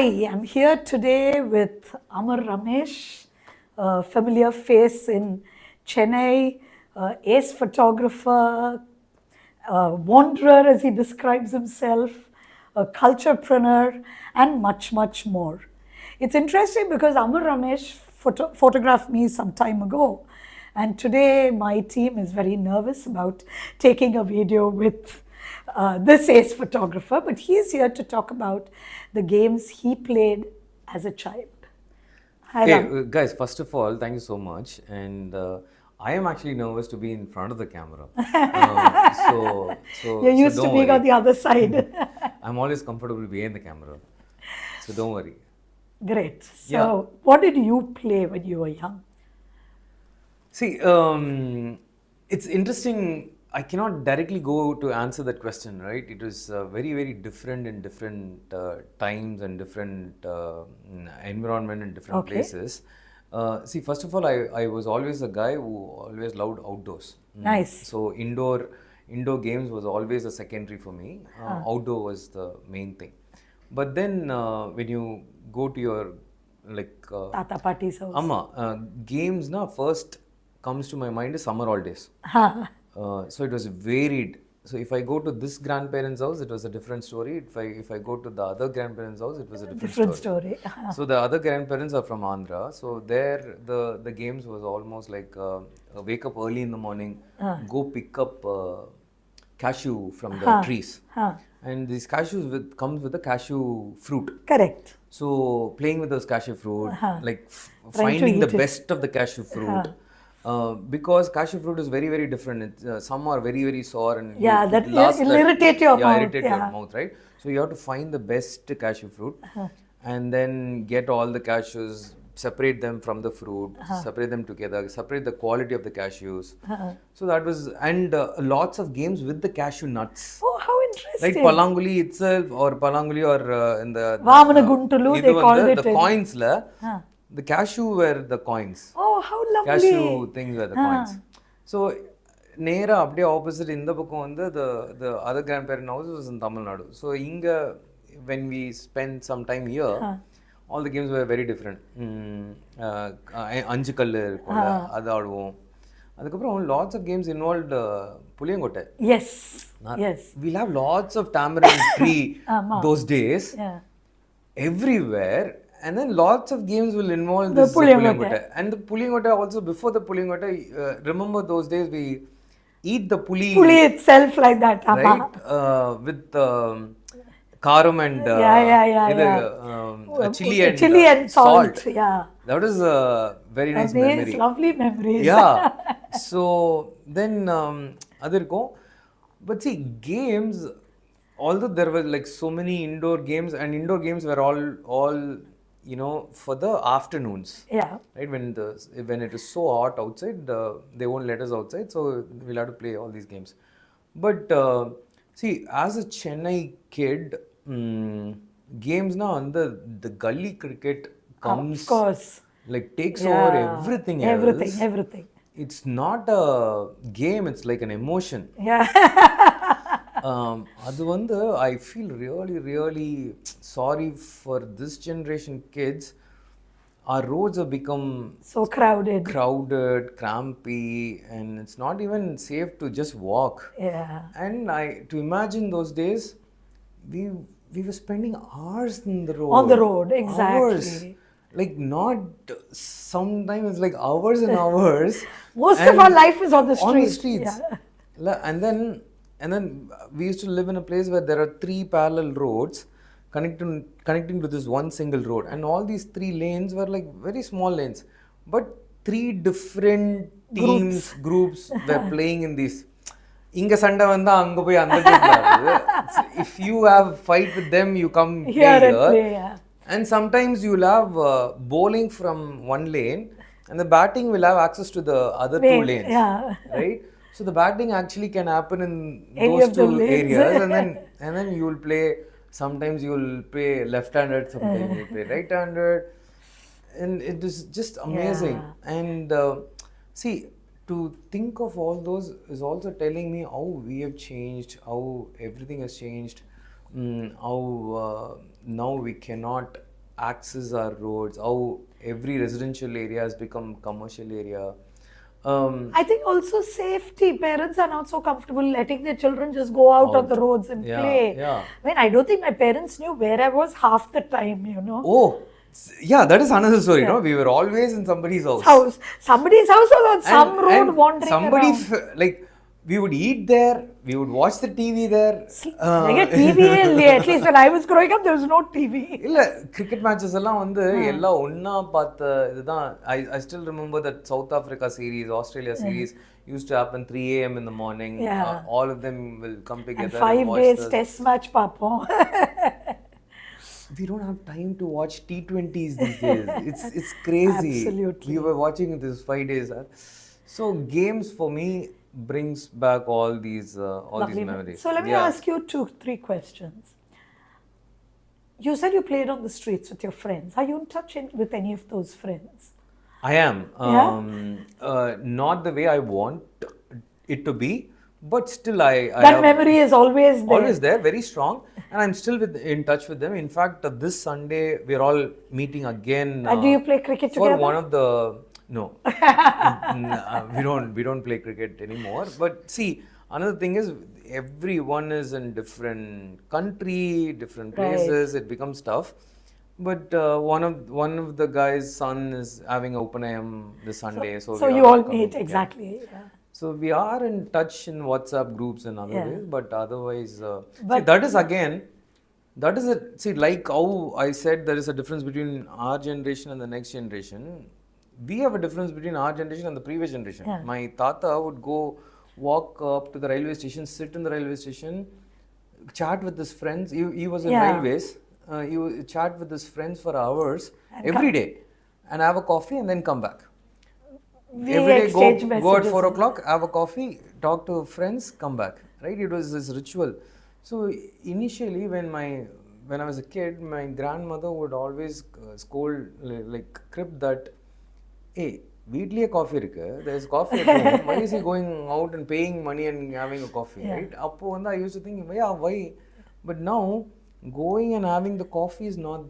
Hi, I'm here today with Amar Ramesh, a familiar face in Chennai, ace photographer, wanderer as he describes himself, a culturepreneur, and much, much more. It's interesting because Amar Ramesh photographed me some time ago, and today my team is very nervous about taking a video with this ace photographer, but he's here to talk about the games he played as a child. Hi, Okay, Ram. guys, first of all, thank you so much. And I am actually nervous to be in front of the camera. You're So used to don't being on worry. the other side. I'm always comfortable behind the camera. So don't worry. Great. Yeah. So, what did you play when you were young? See, it's interesting. I cannot directly go to answer that question, right? It was very, very different in different times and different environment and different Okay. places. See, first of all, I was always a guy who always loved outdoors. Nice. So indoor games was always a secondary for me. Outdoor was the main thing. But then when you go to your like Tata Pati's house. games na first comes to my mind is summer holidays. So it was varied. So if I go to this grandparent's house, it was a different story. If I go to the other grandparent's house, it was a different story. So the other grandparents are from Andhra. So there the games was almost like wake up early in the morning, go pick up cashew from the trees. And these cashews comes with the cashew fruit. Correct. So playing with those cashew fruit, like Trying to finding the eat it. best of the cashew fruit. Because cashew fruit is very, very different. Some are very, very sour and Yeah, it that lasts it'll irritate your mouth. irritate your mouth, right? So you have to find the best cashew fruit and then get all the cashews, separate them from the fruit, separate them together, separate the quality of the cashews. So that was, and lots of games with the cashew nuts. Oh, how Like interesting. Palanguli itself or Palanguli or in the Vamana Guntulu, they called it. the coins la, the cashew were the coins. Oh, how lovely. Cashew things were the coins. So நேரா அப்படியே opposite இந்த பக்கம் வந்து the other grandparent house was in Tamil Nadu. So இங்க when we spent some time here, all the games were very different. அஞ்சு கல்லு இருக்கும்ல அது ஆடுவோம். அதுக்கப்புறம் lots of games involved புளியங்கொட்டை. Yes. Yes. We'll have lots of tamarind tree those days. Yeah. Everywhere. And then lots of games will involve The this puliyangotta. And the puliyangotta also, before the puliyangotta, remember those days we eat the puli itself like that. right? With karam and chili and salt. Yeah. That was a very nice memory. Lovely memories. Yeah. So then but see, games, although there were like so many indoor games, and indoor games were all for the afternoons. Yeah. Right, when it is so hot outside, they won't let us outside, so we'll have to play all these games. But see, as a Chennai kid, games now under the gully cricket comes, Of course. like takes over everything else. Everything. It's not a game, it's like an emotion. Yeah. அது வந்து I feel really, really sorry for this generation kids. Our roads have become So crowded. Crampy, and it's not even safe to just walk. Yeah. And to imagine those days, we were spending hours in the road. On the road, exactly. Hours. Like not sometimes it's like hours and hours. Most of our life is on the streets. On the streets. Yeah. And then we used to live in a place where there are 3 parallel roads connecting to this one single road, and all these 3 lanes were like very small lanes, but 3 different groups were playing in these. இங்க சண்டை வந்தா அங்க போய் அந்த group. If you have fight with them, you come here. And sometimes you'll have bowling from one lane, and the batting will have access to the other 2 lanes. Right? So the batting actually can happen in those 2 areas, and then you will play. Sometimes you will play left-handed, sometimes you will play right-handed, and it is just amazing. And see, to think of all those is also telling me how we have changed, how everything has changed, how now we cannot access our roads, how every residential area has become commercial area. I think also safety. Parents are not so comfortable letting their children just go out on the roads and play. Yeah. I mean, I don't think my parents knew where I was half the time, Oh, yeah, that is another story. We were always in somebody's house. Somebody's house or on some road wandering somebody around. like we would eat there, we would watch the TV there. Like a TV, at least when I was growing up, there was no TV. இல்ல cricket matches எல்லாம் வந்து எல்லாம் ஒண்ணா பார்த்த இதுதான். I still remember that South Africa series, Australia series used to happen 3 a.m. in the morning. All of them will come together and 5 days test match papom. We don't have time to watch T20s these days. It's crazy. Absolutely. We were watching this 5 days. So games for me brings back all these memories. So let me ask you 2-3 questions. You said you played on the streets with your friends. Are you in touch with any of those friends? I am. Not the way I want it to be, but still I that memory is always there. Always there, very strong, and I'm still in touch with them. In fact, this Sunday we're all meeting again. And do you play cricket together? For one of the no, we don't play cricket anymore. But see, another thing is everyone is in different country, different places. It becomes tough. But one of the guys' son is having open AM this Sunday, so you all meet exactly. Yeah. So we are in touch in WhatsApp groups and other ways, but otherwise, see, that is again, that is it. See, like how I said, there is a difference between our generation and the next generation. We have a difference between our generation and the previous generation. My tata would go walk up to the railway station, sit in the railway station, chat with his friends. He was in railways. He would chat with his friends for hours every day, and have a coffee and then come back. Every day go at 4 o'clock, have a coffee, talk to friends, come back. Right? It was this ritual. So initially, when I was a kid, my grandmother would always scold, like crib that, hey, வீட்லயே coffee இருக்கு, there is coffee at home, why is he going out and paying money and having a coffee? Right? அப்போ வந்து I used to think, why? But now going and having the coffee is not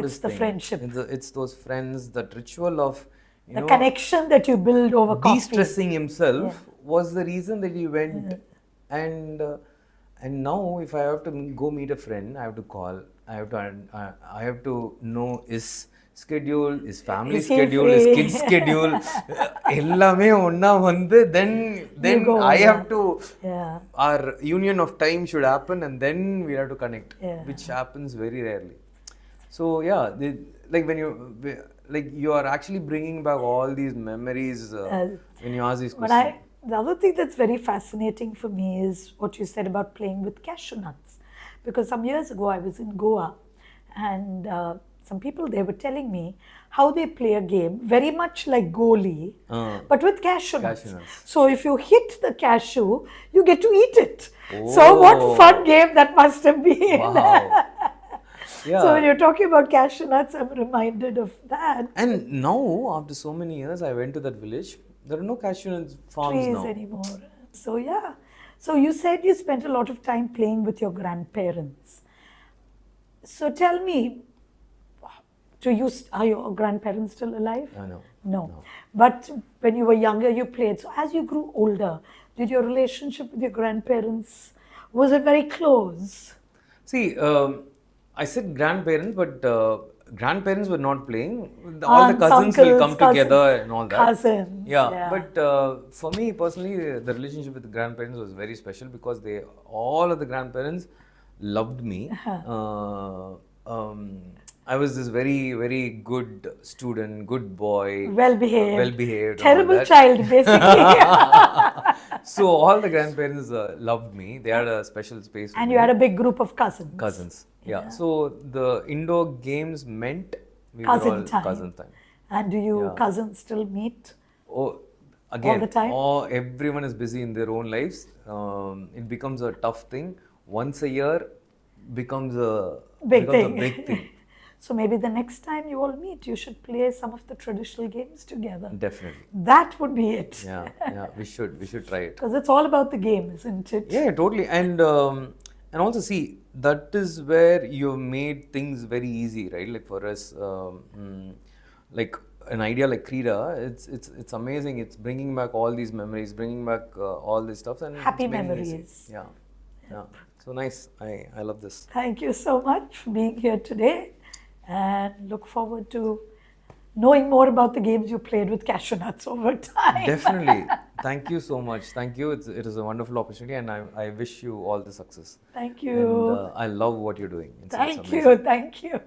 his thing. Friendship. It's those friends, that ritual of the connection that you build over coffee. De-stressing himself was the reason that he went. And now if I have to go meet a friend, I have to call, I have to know his schedule, his family schedule, his kids schedule, எல்லாமே ஒண்ணா வந்து then I have to our union of time should happen, and then we have to connect, which happens very rarely. So like when you are actually bringing back all these memories when you ask these questions. The other thing that's very fascinating for me is what you said about playing with cashew nuts, because some years ago I was in Goa, and some people there were telling me how they play a game very much like goalie, but with cashew nuts. So if you hit the cashew, you get to eat it. So what fun game that must have been. Wow. So when you're talking about cashew nuts, I'm reminded of that. And now, after so many years, I went to that village. There are no cashew nut farms trees now anymore. So so you said you spent a lot of time playing with your grandparents. So tell me, are your grandparents still alive? No. But when you were younger, you played. So as you grew older, did your relationship with your grandparents, was it very close? See, I said grandparents, but grandparents were not playing. All the cousins will come together and all that. Cousins. But for me personally, the relationship with the grandparents was very special because all of the grandparents loved me. I was this very, very good student, good boy. Well behaved. Terrible child, basically. So all the grandparents loved me. They had a special space for me. And you had a big group of cousins. So the indoor games meant we were all cousin time. And do you cousins still meet? Oh, again, all the time? Everyone is busy in their own lives. It becomes a tough thing. Once a year becomes a big thing. So maybe the next time you all meet, you should play some of the traditional games together. Definitely. That would be it. We should try it. Because it's all about the game, isn't it? Yeah, totally. and also see, that is where you've made things very easy, right? Like for us, like an idea like Krida, it's amazing. It's bringing back all these memories, bringing back all this stuff, and Happy it's making easy. memories. Yeah, yeah. So nice. I love this. Thank you so much for being here today, and look forward to knowing more about the games you played with cashew nuts over time. Definitely. Thank you so much. Thank you. It is a wonderful opportunity, and I wish you all the success. Thank you. And I love what you're doing. It's Thank amazing. you. Thank you.